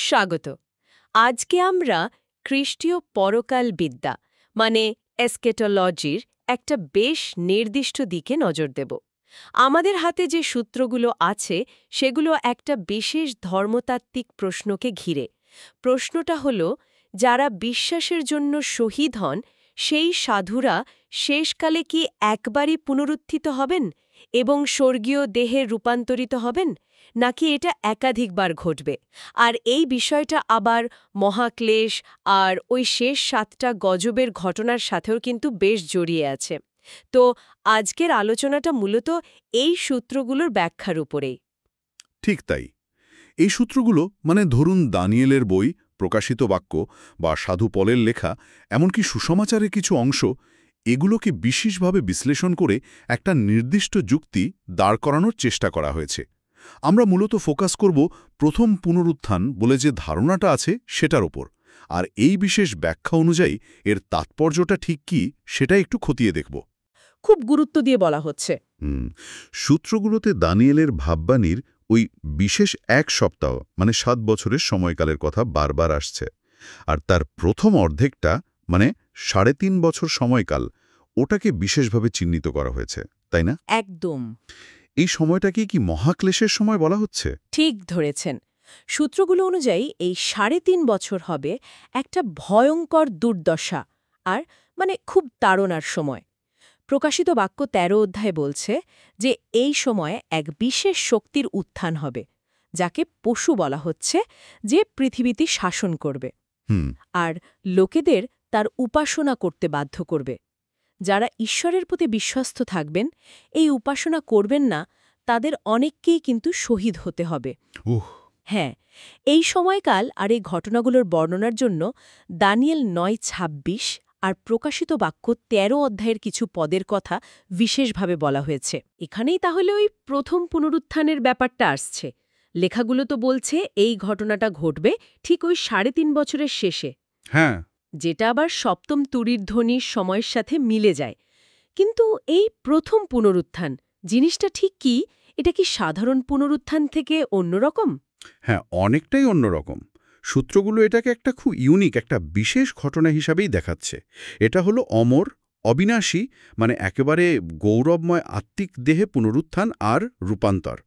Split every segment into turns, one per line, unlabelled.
স্বাগত। আজকে আমরা খ্রিস্টীয় পরকাল বিদ্যা মানে এসকেটোলজির একটা বেশ নির্দিষ্ট দিকে নজর দেব। আমাদের হাতে যে সূত্রগুলো আছে সেগুলো একটা বিশেষ ধর্মতাত্ত্বিক প্রশ্নকে ঘিরে। প্রশ্নটা হলো, যারা বিশ্বাসের জন্য শহীদ হন সেই সাধুরা শেষকালে কি একবারই পুনরুত্থিত হবেন এবং স্বর্গীয় দেহে রূপান্তরিত হবেন, নাকি এটা একাধিকবার ঘটবে? আর এই বিষয়টা আবার মহাক্লেশ আর ওই শেষ ৭টা গজবের ঘটনার সাথেও কিন্তু বেশ জড়িয়ে আছে। তো আজকের আলোচনাটা মূলত এই সূত্রগুলোর ব্যাখ্যার উপরেই।
ঠিক তাই। এই সূত্রগুলো মানে ধরুন দানিয়েলের বই, প্রকাশিত বাক্য বা সাধু পলের লেখা, এমনকি সুসমাচারের কিছু অংশ, এগুলোকে বিশেষভাবে বিশ্লেষণ করে একটা নির্দিষ্ট যুক্তি দাঁড় করানোর চেষ্টা করা হয়েছে। আমরা মূলত ফোকাস করব প্রথম পুনরুত্থান বলে যে ধারণাটা আছে সেটার ওপর, আর এই বিশেষ ব্যাখ্যা অনুযায়ী এর তাৎপর্যটা ঠিক কি সেটা একটু খতিয়ে দেখব।
খুব গুরুত্ব দিয়ে বলা হচ্ছে।
সূত্রগুলোতে দানিয়েলের ভাববাণীর ওই বিশেষ ১ সপ্তাহ মানে ৭ বছরের সময়কালের কথা বারবার আসছে, আর তার প্রথম অর্ধেকটা মানে ৩.৫ বছর সময়কাল, ওটাকে বিশেষভাবে চিহ্নিত করা হয়েছে, তাই না?
একদম
এই সময়টাকে কি মহাক্লেশের সময় বলা হচ্ছে?
ঠিক ধরেছেন। সূত্রগুলো অনুযায়ী এই ৩.৫ বছর হবে একটা ভয়ঙ্কর দুর্দশা আর খুব তাড়নার সময়। প্রকাশিত বাক্য ১৩ অধ্যায় বলছে যে এই সময়ে এক বিশেষ শক্তির উত্থান হবে, যাকে পশু বলা হচ্ছে, যে পৃথিবীতে শাসন করবে আর লোকেদের তার উপাসনা করতে বাধ্য করবে। যারা ঈশ্বরের প্রতি বিশ্বস্ত থাকবেন, এই উপাসনা করবেন না, তাদের অনেককেই কিন্তু শহীদ হতে হবে। হ্যাঁ, এই সময়কাল আর এই ঘটনাগুলোর বর্ণনার জন্য দানিয়েল ৯:২৬ আর প্রকাশিত বাক্য ১৩ অধ্যায়ের কিছু পদের কথা বিশেষভাবে বলা হয়েছে। এখানেই তাহলে ওই প্রথম পুনরুত্থানের ব্যাপারটা আসছে। লেখাগুলো তো বলছে এই ঘটনাটা ঘটবে ঠিক ওই ৩.৫ বছরের শেষে।
হ্যাঁ,
যেটা আবার সপ্তম তুরীর ধ্বনির সময়ের সাথে মিলে যায়। কিন্তু এই প্রথম পুনরুত্থান জিনিসটা ঠিক কি? এটা কি সাধারণ পুনরুত্থান থেকে অন্যরকম?
হ্যাঁ, অনেকটাই অন্যরকম। সূত্রগুলো এটাকে একটা খুব ইউনিক, একটা বিশেষ ঘটনা হিসাবেই দেখাচ্ছে। এটা হলো অমর, অবিনাশী, মানে একেবারে গৌরবময় আত্মিক দেহে পুনরুত্থান আর রূপান্তর।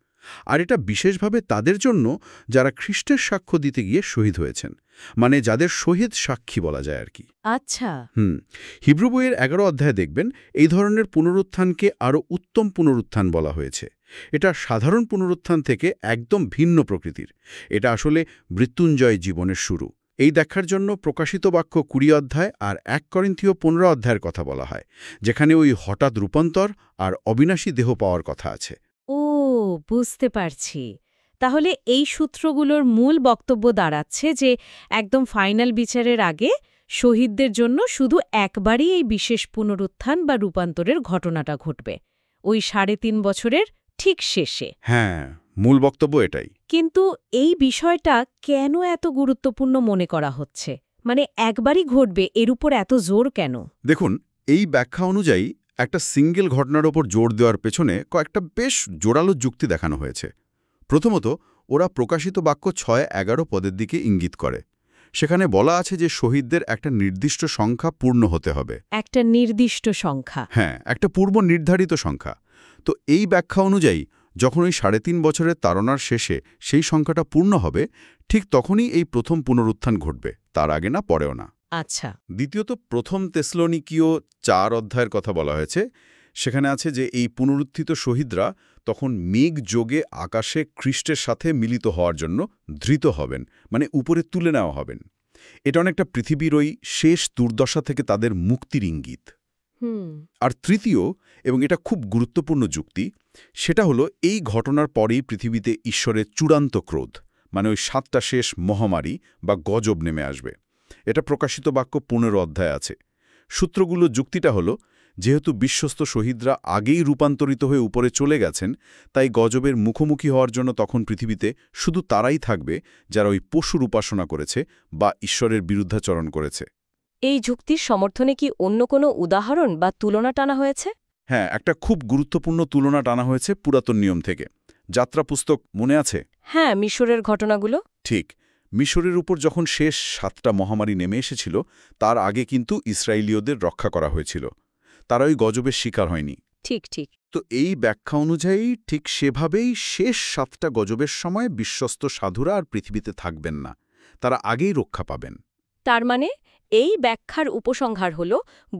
আর এটা বিশেষভাবে তাদের জন্য যারা খ্রিস্টের সাক্ষ্য দিতে গিয়ে শহীদ হয়েছেন, মানে যাদের শহীদ সাক্ষী বলা যায় আর কি।
আচ্ছা।
হিব্রু বইয়ের ১১ অধ্যায়ে দেখবেন এই ধরনের পুনরুত্থানকে আরও উত্তম পুনরুত্থান বলা হয়েছে। এটা সাধারণ পুনরুত্থান থেকে একদম ভিন্ন প্রকৃতির। এটা আসলে মৃত্যুঞ্জয় জীবনের শুরু। এই দেখার জন্য প্রকাশিত বাক্য ২০ অধ্যায় আর ১ করিন্থীয় ১৫ অধ্যায়ের কথা বলা হয়, যেখানে ওই হঠাৎ রূপান্তর আর অবিনাশী দেহ পাওয়ার কথা আছে।
ও, বুঝতে পারছি। তাহলে এই সূত্রগুলোর মূল বক্তব্য দাঁড়াচ্ছে যে একদম ফাইনাল বিচারের আগে শহীদদের জন্য শুধু একবারই এই বিশেষ পুনরুত্থান বা রূপান্তরের ঘটনাটা ঘটবে, ওই ৩.৫ বছরের ঠিক শেষে।
হ্যাঁ, মূল বক্তব্য এটাই।
কিন্তু এই বিষয়টা কেন এত গুরুত্বপূর্ণ মনে করা হচ্ছে? একবারই ঘটবে এর উপর এত জোর কেন?
দেখুন, এই ব্যাখ্যা অনুযায়ী একটা সিঙ্গেল ঘটনার ওপর জোর দেওয়ার পেছনে কয়েকটা বেশ জোরালো যুক্তি দেখানো হয়েছে। প্রথমত, ওরা প্রকাশিত বাক্য ৬-১১ পদের দিকে ইঙ্গিত করে। সেখানে বলা আছে যে শহীদদের একটা নির্দিষ্ট সংখ্যা পূর্ণ হতে হবে।
একটা নির্দিষ্ট সংখ্যা?
হ্যাঁ, একটা পূর্ব নির্ধারিত সংখ্যা। তো এই ব্যাখ্যা অনুযায়ী যখন ওই ৩.৫ বছরের তাড়নার শেষে সেই সংখ্যাটা পূর্ণ হবে, ঠিক তখনই এই প্রথম পুনরুত্থান ঘটবে, তার আগে না, পরেও না।
আচ্ছা।
দ্বিতীয়ত, প্রথম তেসলোনিকীয় ৪ অধ্যায়ের কথা বলা হয়েছে। সেখানে আছে যে এই পুনরুত্থিত শহীদরা তখন মেঘ যোগে আকাশে খ্রিস্টের সাথে মিলিত হওয়ার জন্য ধৃত হবেন, মানে উপরে তুলে নেওয়া হবেন। এটা অনেকটা পৃথিবীর ওই শেষ দুর্দশা থেকে তাদের মুক্তির ইঙ্গিত। আর তৃতীয়, এবং এটা খুব গুরুত্বপূর্ণ যুক্তি, সেটা হলো এই ঘটনার পরেই পৃথিবীতে ঈশ্বরের চূড়ান্ত ক্রোধ, মানে ওই ৭টা শেষ মহামারী বা গজব নেমে আসবে। এটা প্রকাশিত বাক্য ১৫ অধ্যায় আছে। সূত্রগুলো যুক্তিটা হলো, যেহেতু বিশ্বস্ত শহীদরা আগেই রূপান্তরিত হয়ে উপরে চলে গেছেন, তাই গজবের মুখোমুখি হওয়ার জন্য তখন পৃথিবীতে শুধু তারাই থাকবে যারা ওই পশুর উপাসনা করেছে বা ঈশ্বরের বিরুদ্ধাচরণ করেছে।
এই যুক্তির সমর্থনে কি অন্য কোনো উদাহরণ বা তুলনা টানা হয়েছে?
হ্যাঁ, একটা খুব গুরুত্বপূর্ণ তুলনা টানা হয়েছে পুরাতন নিয়ম থেকে। যাত্রা পুস্তক মনে আছে?
হ্যাঁ, মিশরের ঘটনাগুলো।
ঠিক। মিশরের উপর যখন শেষ 7টা মহামারী নেমে এসেছিল তার আগে কিন্তু ইসরায়েলীয়দের রক্ষা করা হয়েছিল। তারা ওই গজবের শিকার হয়নি।
ঠিক ঠিক।
তো এই ব্যাখ্যা অনুযায়ী ঠিক সেভাবেই শেষ 7টা গজবের সময় বিশ্বস্ত সাধুরা আর পৃথিবীতে থাকবেন না, তারা আগেই রক্ষা পাবেন।
তার মানে এই ব্যাখ্যার উপসংহার হল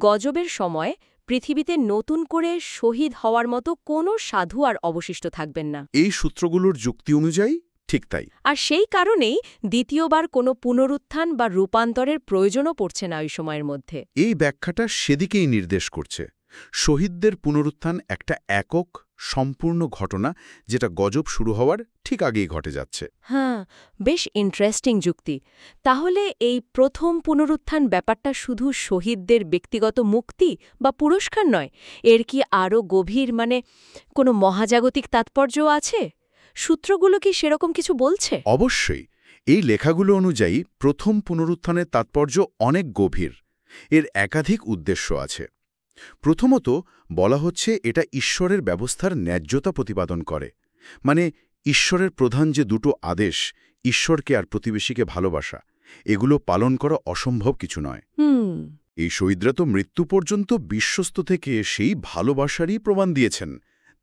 গজবের সময় পৃথিবীতে নতুন করে শহীদ হওয়ার মতো কোনো সাধু আর অবশিষ্ট থাকবেন না।
এই সূত্রগুলোর যুক্তি অনুযায়ী ঠিক তাই।
আর সেই কারণেই দ্বিতীয়বার কোনো পুনরুত্থান বা রূপান্তরের প্রয়োজনও পড়ছে না ওই সময়ের মধ্যে।
এই ব্যাখ্যাটা সেদিকেই নির্দেশ করছে। শহীদদের পুনরুত্থান একটা একক সম্পূর্ণ ঘটনা, যেটা গজব শুরু হওয়ার ঠিক আগেই ঘটে যাচ্ছে।
হ্যাঁ, বেশ ইন্টারেস্টিং যুক্তি। তাহলে এই প্রথম পুনরুত্থান ব্যাপারটা শুধু শহীদদের ব্যক্তিগত মুক্তি বা পুরস্কার নয়, এর কি আরও গভীর কোনো মহাজাগতিক তাৎপর্যও আছে? সূত্রগুলো কি সেরকম কিছু বলছে?
অবশ্যই। এই লেখাগুলো অনুযায়ী প্রথম পুনরুত্থানের তাৎপর্য অনেক গভীর। এর একাধিক উদ্দেশ্য আছে। প্রথমত বলা হচ্ছে এটা ঈশ্বরের ব্যবস্থার ন্যায্যতা প্রতিপাদন করে। ঈশ্বরের প্রধান যে দুটো আদেশ, ঈশ্বরকে আর প্রতিবেশীকে ভালোবাসা, এগুলো পালন করা অসম্ভব কিছু নয়। এই শহীদরা তো মৃত্যু পর্যন্ত বিশ্বস্ত থেকে সেই ভালোবাসারই প্রমাণ দিয়েছেন।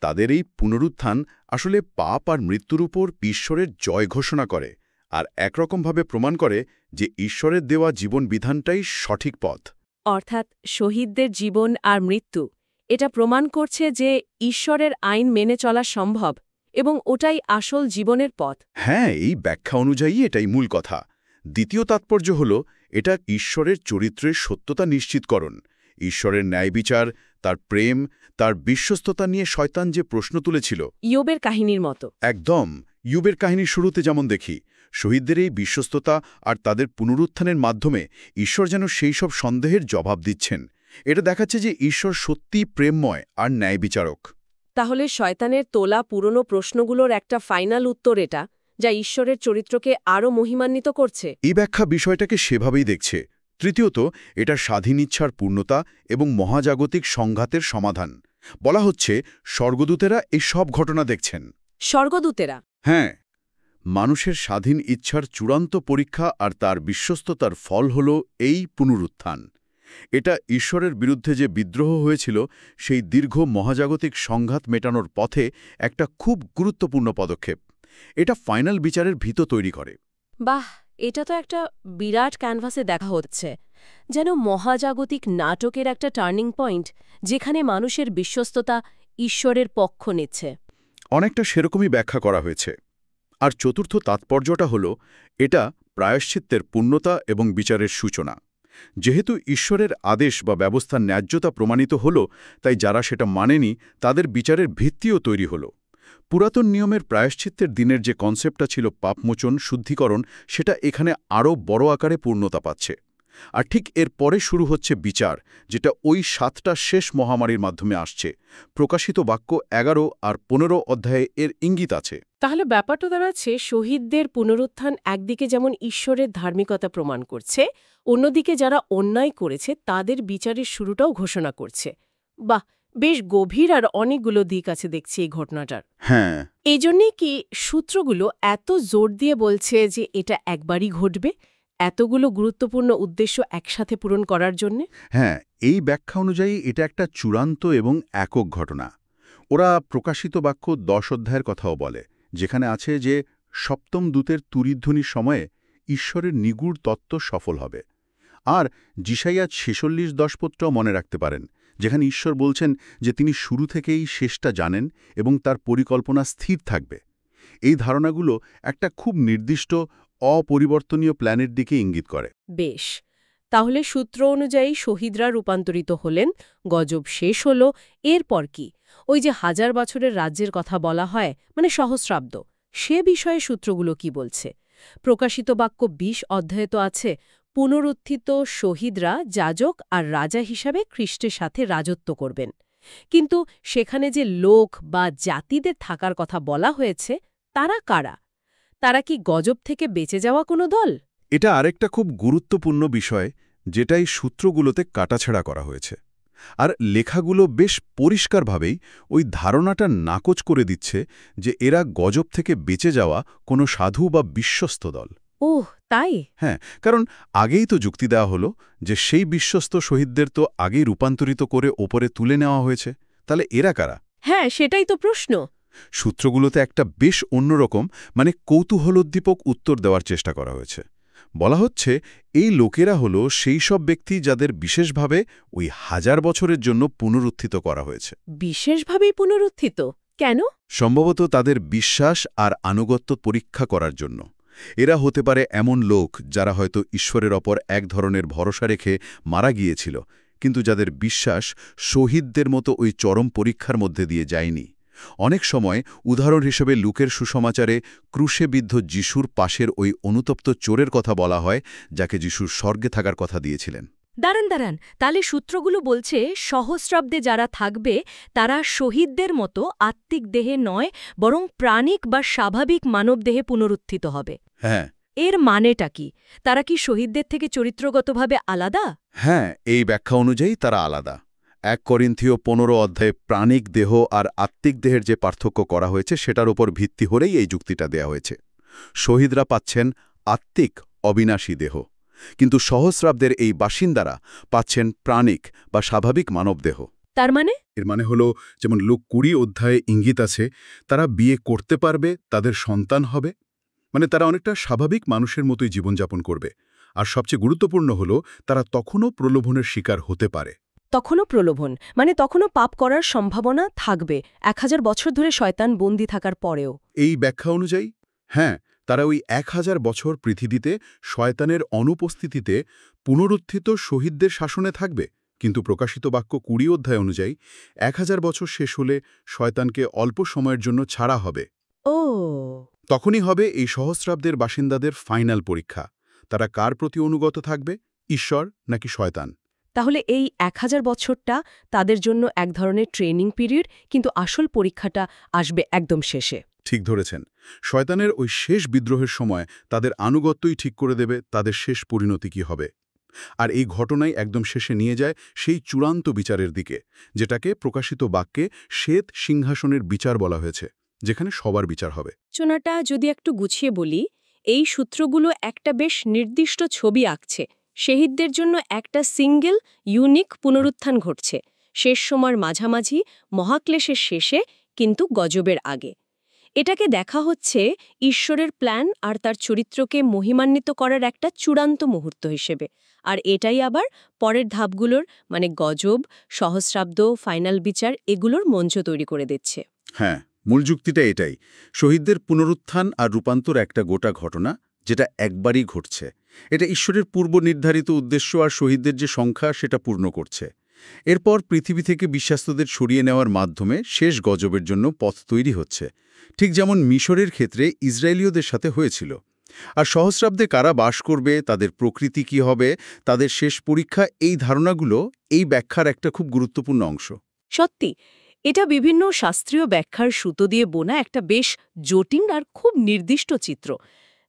তাদের এই পুনরুত্থান আসলে পাপ আর মৃত্যুর উপর ঈশ্বরের জয় ঘোষণা করে, আর একরকমভাবে প্রমাণ করে যে ঈশ্বরের দেওয়া জীবন বিধানটাই সঠিক পথ।
অর্থাৎ শহীদদের জীবন আর মৃত্যু এটা প্রমাণ করছে যে ঈশ্বরের আইন মেনে চলা সম্ভব এবং ওটাই আসল জীবনের পথ।
হ্যাঁ, এই ব্যাখ্যা অনুযায়ী এটাই মূল কথা। দ্বিতীয় তাৎপর্য হল এটা ঈশ্বরের চরিত্রের সত্যতা নিশ্চিতকরণ। ঈশ্বরের ন্যায় বিচার, তার প্রেম, তার বিশ্বস্ততা নিয়ে শয়তান যে প্রশ্ন তুলেছিল,
ইয়োবের কাহিনীর মতো।
একদম ইয়োবের কাহিনীর শুরুতে যেমন দেখি, শহীদদের এই বিশ্বস্ততা আর তাদের পুনরুত্থানের মাধ্যমে ঈশ্বর যেন সেই সব সন্দেহের জবাব দিচ্ছেন। এটা দেখাচ্ছে যে ঈশ্বর সত্যিই প্রেমময় আর ন্যায় বিচারক।
তাহলে শয়তানের তোলা পুরনো প্রশ্নগুলোর একটা ফাইনাল উত্তর এটা, যা ঈশ্বরের চরিত্রকে আরও মহিমান্বিত করছে।
এই ব্যাখ্যা বিষয়টাকে সেভাবেই দেখছে। তৃতীয়ত, এটা স্বাধীন ইচ্ছার পূর্ণতা এবং মহাজাগতিক সংঘাতের সমাধান। বলা হচ্ছে স্বর্গদূতেরা এই সব ঘটনা দেখছেন।
স্বর্গদূতেরা?
হ্যাঁ, মানুষের স্বাধীন ইচ্ছার চূড়ান্ত পরীক্ষা আর তার বিশ্বস্ততার ফল হল এই পুনরুত্থান। এটা ঈশ্বরের বিরুদ্ধে যে বিদ্রোহ হয়েছিল সেই দীর্ঘ মহাজাগতিক সংঘাত মেটানোর পথে একটা খুব গুরুত্বপূর্ণ পদক্ষেপ। এটা ফাইনাল বিচারের ভিত তৈরি করে।
বাহ, এটা তো একটা বিরাট ক্যানভাসে দেখা হচ্ছে, যেন মহাজাগতিক নাটকের একটা টার্নিং পয়েন্ট, যেখানে মানুষের বিশ্বস্ততা ঈশ্বরের পক্ষ নিচ্ছে।
অনেকটা সেরকমই ব্যাখ্যা করা হয়েছে। আর চতুর্থ তাৎপর্যটা হল এটা প্রায়শ্চিত্তের পূর্ণতা এবং বিচারের সূচনা। যেহেতু ঈশ্বরের আদেশ বা ব্যবস্থার ন্যায্যতা প্রমাণিত হল, তাই যারা সেটা মানেনি তাদের বিচারের ভিত্তিও তৈরি হল। পুরাতন নিয়মের প্রায়শ্চিত্তের দিনের যে কনসেপ্টটা ছিল পাপমোচন, শুদ্ধিকরণ, সেটা এখানে আরও বড় আকারে পূর্ণতা পাচ্ছে। আর ঠিক এর পরে শুরু হচ্ছে বিচার, যেটা ওই 7টা শেষ মহামারীর মাধ্যমে আসছে। প্রকাশিত বাক্য 11 আর 15 অধ্যায়ে এর ইঙ্গিত আছে।
তাহলে ব্যাপারটা দাঁড়াচ্ছে, শহীদদের পুনরুত্থান একদিকে যেমন ঈশ্বরের ধার্মিকতা প্রমাণ করছে, অন্যদিকে যারা অন্যায় করেছে তাদের বিচারের শুরুটাও ঘোষণা করছে। বাহ, বেশ গভীর আর অনেকগুলো দিক আছে দেখছি এই ঘটনাটার।
হ্যাঁ,
এই জন্যেই কি সূত্রগুলো এত জোর দিয়ে বলছে যে এটা একবারই ঘটবে, এতগুলো গুরুত্বপূর্ণ উদ্দেশ্য একসাথে পূরণ করার জন্যে?
হ্যাঁ, এই ব্যাখ্যা অনুযায়ী এটা একটা চূড়ান্ত এবং একক ঘটনা। ওরা প্রকাশিত বাক্য 10 অধ্যায়ের কথাও বলে, যেখানে আছে যে সপ্তম দূতের তুরিধ্বনির সময়ে ঈশ্বরের নিগূঢ় তত্ত্ব সফল হবে। আর যিশাইয়া 46:10 মনে রাখতে পারেন, যেখানে ঈশ্বর বলছেন যে তিনি শুরু থেকেই শেষটা জানেন এবং তার পরিকল্পনা স্থির থাকবে। এই ধারণাগুলো একটা খুব নির্দিষ্ট অপরিবর্তনীয় প্ল্যানের দিকে ইঙ্গিত করে।
বেশ, তাহলে সূত্র অনুযায়ী শহীদরা রূপান্তরিত হলেন, গজব শেষ হল, এরপর কি? ওই যে 1000 বছরের রাজ্যের কথা বলা হয়, সহস্রাব্দ, সে বিষয়ে সূত্রগুলো কি বলছে? প্রকাশিত বাক্য 20 অধ্যায়ে তো আছে পুনরুত্থিত শহীদরা যাজক আর রাজা হিসাবে খ্রিস্টের সাথে রাজত্ব করবেন। কিন্তু সেখানে যে লোক বা জাতিদের থাকার কথা বলা হয়েছে, তারা কারা? তারা কি গজব থেকে বেঁচে যাওয়া কোনো দল?
এটা আরেকটা খুব গুরুত্বপূর্ণ বিষয়, যেটাই সূত্রগুলোতে কাটাছেড়া করা হয়েছে। আর লেখাগুলো বেশ পরিষ্কারভাবেই ওই ধারণাটা নাকচ করে দিচ্ছে যে এরা গজব থেকে বেঁচে যাওয়া কোনো সাধু বা বিশ্বস্ত দল।
ওহ তাই?
হ্যাঁ, কারণ আগেই তো যুক্তি দেওয়া হলো যে সেই বিশ্বস্ত শহীদদের তো আগেই রূপান্তরিত করে ওপরে তুলে নেওয়া হয়েছে। তাহলে এরা কারা?
হ্যাঁ, সেটাই তো প্রশ্ন।
সূত্রগুলোতে একটা বেশ অন্যরকম, মানে কৌতূহলোদ্দীপক উত্তর দেওয়ার চেষ্টা করা হয়েছে। বলা হচ্ছে এই লোকেরা হলো সেই সব ব্যক্তি যাদের বিশেষভাবে ওই 1000 বছরের জন্য পুনরুত্থিত করা হয়েছে।
বিশেষভাবেই পুনরুত্থিত? কেন?
সম্ভবত তাদের বিশ্বাস আর আনুগত্য পরীক্ষা করার জন্য। এরা হতে পারে এমন লোক যারা হয়তো ঈশ্বরের ওপর এক ধরনের ভরসা রেখে মারা গিয়েছিল, কিন্তু যাদের বিশ্বাস শহীদদের মতো ওই চরম পরীক্ষার মধ্যে দিয়ে যায়নি। অনেক সময় উদাহরণ হিসেবে লুকের সুসমাচারে ক্রুশে বিদ্ধ যিশুর পাশের ওই অনুতপ্ত চোরের কথা বলা হয়, যাকে যিশুর স্বর্গে থাকার কথা দিয়েছিলেন।
দাঁড়ান, তাহলে সূত্রগুলো বলছে সহস্রাব্দে যারা থাকবে তারা শহীদদের মতো আত্মিক দেহে নয়, বরং প্রাণিক বা স্বাভাবিক মানবদেহে পুনরুত্থিত হবে।
হ্যাঁ।
এর মানেটা কি? তারা কি শহীদদের থেকে চরিত্রগতভাবে আলাদা?
হ্যাঁ, এই ব্যাখ্যা অনুযায়ী তারা আলাদা। 1 করিন্থীয় 15 অধ্যায়ে প্রাণিক দেহ আর আত্মিক দেহের যে পার্থক্য করা হয়েছে সেটার উপর ভিত্তি করেই এই যুক্তিটা দেয়া হয়েছে। শহীদরা পাচ্ছেন আত্মিক অবিনাশী দেহ, কিন্তু সহস্রাব্দের এই বাসিন্দারা পাচ্ছেন প্রাণিক বা স্বাভাবিক মানবদেহ।
তার মানে?
এর মানে হলো, যেমন লোক 20 অধ্যায়ে ইঙ্গিত আছে, তারা বিয়ে করতে পারবে, তাদের সন্তান হবে, মানে তারা অনেকটা স্বাভাবিক মানুষের মতোই জীবনযাপন করবে। আর সবচেয়ে গুরুত্বপূর্ণ হলো তারা তখনও প্রলোভনের শিকার হতে পারে।
তখনও প্রলোভন, মানে তখনও পাপ করার সম্ভাবনা থাকবে 1000 বছর ধরে শয়তান বন্দী থাকার পরেও।
এই ব্যাখ্যা অনুযায়ী হ্যাঁ, তারা ওই 1000 বছর পৃথিবীতে শয়তানের অনুপস্থিতিতে পুনরুত্থিত শহীদদের শাসনে থাকবে। কিন্তু প্রকাশিত বাক্য 20 অধ্যায় অনুযায়ী 1000 বছর শেষ হলে শয়তানকে অল্প সময়ের জন্য ছাড়া হবে।
ও,
তখনই হবে এই সহস্রাব্দের বাসিন্দাদের ফাইনাল পরীক্ষা। তারা কার প্রতি অনুগত থাকবে, ঈশ্বর নাকি শয়তান?
তাহলে এই 1000 বছরটা তাদের জন্য এক ধরনের ট্রেনিং পিরিয়ড, কিন্তু আসল পরীক্ষাটা আসবে একদম শেষে।
ঠিক ধরেছেন। শয়তানের ওই শেষ বিদ্রোহের সময় তাদের আনুগত্যই ঠিক করে দেবে তাদের শেষ পরিণতি কী হবে। আর এই ঘটনাই একদম শেষে নিয়ে যায় সেই চূড়ান্ত বিচারের দিকে, যেটাকে প্রকাশিত বাক্যে শ্বেত সিংহাসনের বিচার বলা হয়েছে, যেখানে সবার বিচার হবে।
আলোচনাটা যদি একটু গুছিয়ে বলি, এই সূত্রগুলো একটা বেশ নির্দিষ্ট ছবি আঁকছে। শহীদদের জন্য একটা সিঙ্গেল ইউনিক পুনরুত্থান ঘটছে, শেষ সময়ের মাঝামাঝি, মহাক্লেশের শেষে, কিন্তু গজবের আগে। এটাকে দেখা হচ্ছে ঈশ্বরের প্ল্যান আর তার চরিত্রকে মহিমান্বিত করার একটা চূড়ান্ত মুহূর্ত হিসেবে। আর এটাই আবার পরের ধাপগুলোর, মানে গজব, সহস্রাব্দ, ফাইনাল বিচার, এগুলোর মঞ্চ তৈরি করে দিচ্ছে।
হ্যাঁ, মূল যুক্তিটা এটাই। শহীদদের পুনরুত্থান আর রূপান্তর একটা গোটা ঘটনা, যেটা একবারই ঘটছে। এটা ঈশ্বরের পূর্ব নির্ধারিত উদ্দেশ্য আর শহীদদের যে সংখ্যা সেটা পূর্ণ করছে। এরপর পৃথিবী থেকে বিশ্বাস্তদের সরিয়ে নেওয়ার মাধ্যমে শেষ গজবের জন্য পথ তৈরি হচ্ছে, ঠিক যেমন মিশরের ক্ষেত্রে ইসরায়েলীয়দের সাথে হয়েছিল। আর সহস্রাব্দে কারা বাস করবে, তাদের প্রকৃতি কি হবে, তাদের শেষ পরীক্ষা, এই ধারণাগুলো এই ব্যাখ্যার একটা খুব গুরুত্বপূর্ণ অংশ।
সত্যি, এটা বিভিন্ন শাস্ত্রীয় ব্যাখ্যার সুতো দিয়ে বোনা একটা বেশ জটিল আর খুব নির্দিষ্ট চিত্র।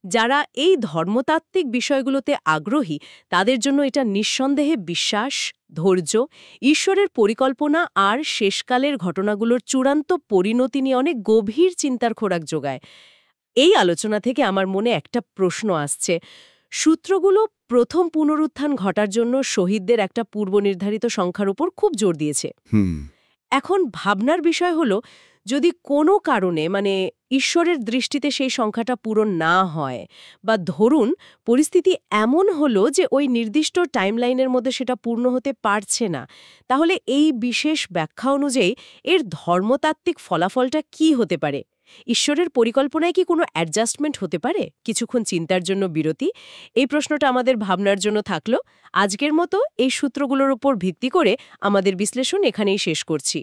যারা এই ধর্মতাত্ত্বিক বিষয়গুলোতে আগ্রহী তাদের জন্য এটা নিঃসন্দেহে বিশ্বাস, ধৈর্য, ঈশ্বরের পরিকল্পনা আর শেষকালের ঘটনাগুলোর চূড়ান্ত পরিণতি নিয়ে অনেক গভীর চিন্তার খোরাক যোগায়। এই আলোচনা থেকে আমার মনে একটা প্রশ্ন আসছে। সূত্রগুলো প্রথম পুনরুত্থান ঘটার জন্য শহীদদের একটা পূর্বনির্ধারিত সংখ্যার উপর খুব জোর দিয়েছে। এখন ভাবনার বিষয় হলো, যদি কোনো কারণে, মানে ঈশ্বরের দৃষ্টিতে সেই সংখ্যাটা পূরণ না হয়, বা ধরুন পরিস্থিতি এমন হলো যে ওই নির্দিষ্ট টাইমলাইনের মধ্যে সেটা পূর্ণ হতে পারছে না, তাহলে এই বিশেষ ব্যাখ্যা অনুযায়ী এর ধর্মতাত্ত্বিক ফলাফলটা কি হতে পারে? ঈশ্বরের পরিকল্পনায় কি কোনো অ্যাডজাস্টমেন্ট হতে পারে? কিছুক্ষণ চিন্তার জন্য বিরতি। এই প্রশ্নটা আমাদের ভাবনার জন্য থাকলো। আজকের মতো এই সূত্রগুলোর উপর ভিত্তি করে আমাদের বিশ্লেষণ এখানেই শেষ করছি।